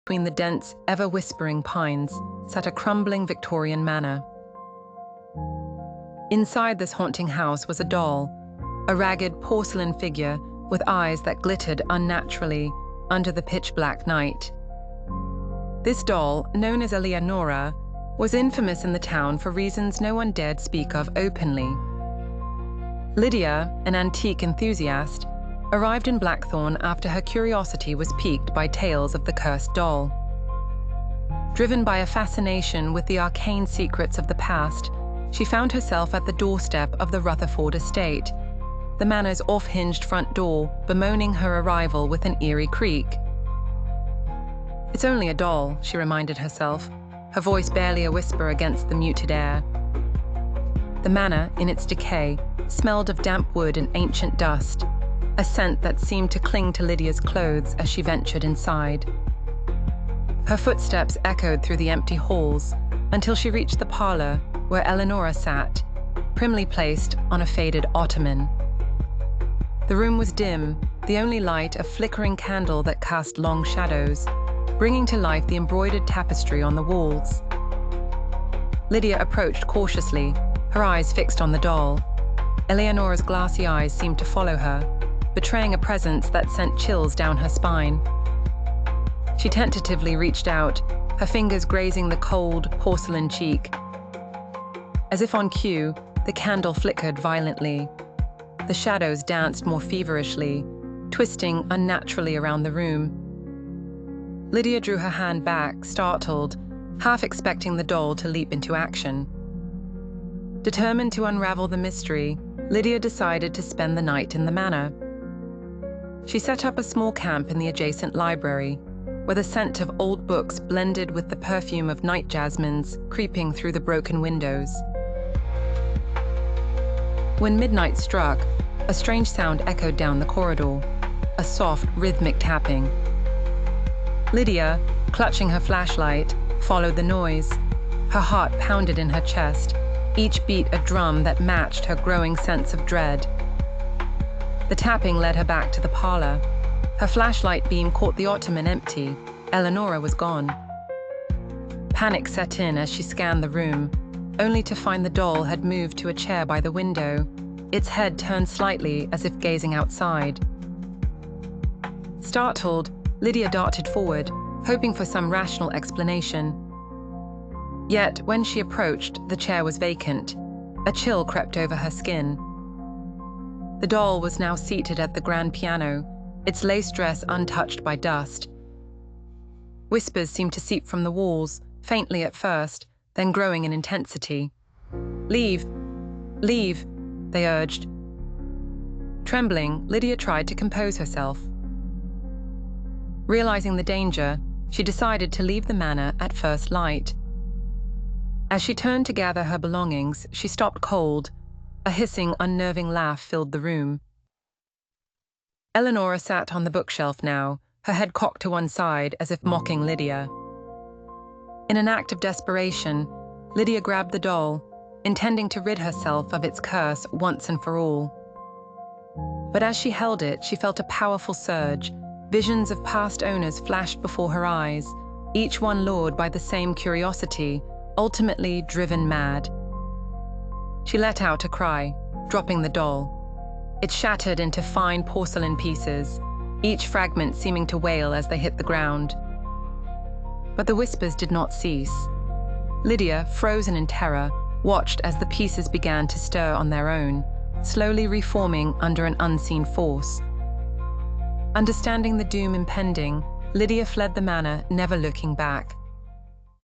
between the dense, ever-whispering pines, sat a crumbling Victorian manor. Inside this haunting house was a doll, a ragged porcelain figure with eyes that glittered unnaturally under the pitch-black night. This doll, known as Eleonora, was infamous in the town for reasons no one dared speak of openly. Lydia, an antique enthusiast, arrived in Blackthorn after her curiosity was piqued by tales of the cursed doll. Driven by a fascination with the arcane secrets of the past, she found herself at the doorstep of the Rutherford estate, the manor's off-hinged front door bemoaning her arrival with an eerie creak. "It's only a doll," she reminded herself, her voice barely a whisper against the muted air. The manor, in its decay, smelled of damp wood and ancient dust, a scent that seemed to cling to Lydia's clothes as she ventured inside. Her footsteps echoed through the empty halls until she reached the parlor where Eleonora sat, primly placed on a faded ottoman. The room was dim, the only light a flickering candle that cast long shadows, bringing to life the embroidered tapestry on the walls. Lydia approached cautiously, her eyes fixed on the doll. Eleonora's glassy eyes seemed to follow her, betraying a presence that sent chills down her spine. She tentatively reached out, her fingers grazing the cold, porcelain cheek. As if on cue, the candle flickered violently. The shadows danced more feverishly, twisting unnaturally around the room. Lydia drew her hand back, startled, half expecting the doll to leap into action. Determined to unravel the mystery, Lydia decided to spend the night in the manor. She set up a small camp in the adjacent library, where the scent of old books blended with the perfume of night jasmines creeping through the broken windows. When midnight struck, a strange sound echoed down the corridor, a soft, rhythmic tapping. Lydia, clutching her flashlight, followed the noise. Her heart pounded in her chest, each beat a drum that matched her growing sense of dread. The tapping led her back to the parlor. Her flashlight beam caught the ottoman empty. Eleonora was gone. Panic set in as she scanned the room, only to find the doll had moved to a chair by the window, its head turned slightly as if gazing outside. Startled, Lydia darted forward, hoping for some rational explanation. Yet, when she approached, the chair was vacant. A chill crept over her skin. The doll was now seated at the grand piano, its lace dress untouched by dust. Whispers seemed to seep from the walls, faintly at first, then growing in intensity. "Leave! Leave!" they urged. Trembling, Lydia tried to compose herself. Realizing the danger, she decided to leave the manor at first light. As she turned to gather her belongings, she stopped cold. A hissing, unnerving laugh filled the room. Eleonora sat on the bookshelf now, her head cocked to one side as if mocking Lydia. In an act of desperation, Lydia grabbed the doll, intending to rid herself of its curse once and for all. But as she held it, she felt a powerful surge. Visions of past owners flashed before her eyes, each one lured by the same curiosity, ultimately driven mad. She let out a cry, dropping the doll. It shattered into fine porcelain pieces, each fragment seeming to wail as they hit the ground. But the whispers did not cease. Lydia, frozen in terror, watched as the pieces began to stir on their own, slowly reforming under an unseen force. Understanding the doom impending, Lydia fled the manor, never looking back.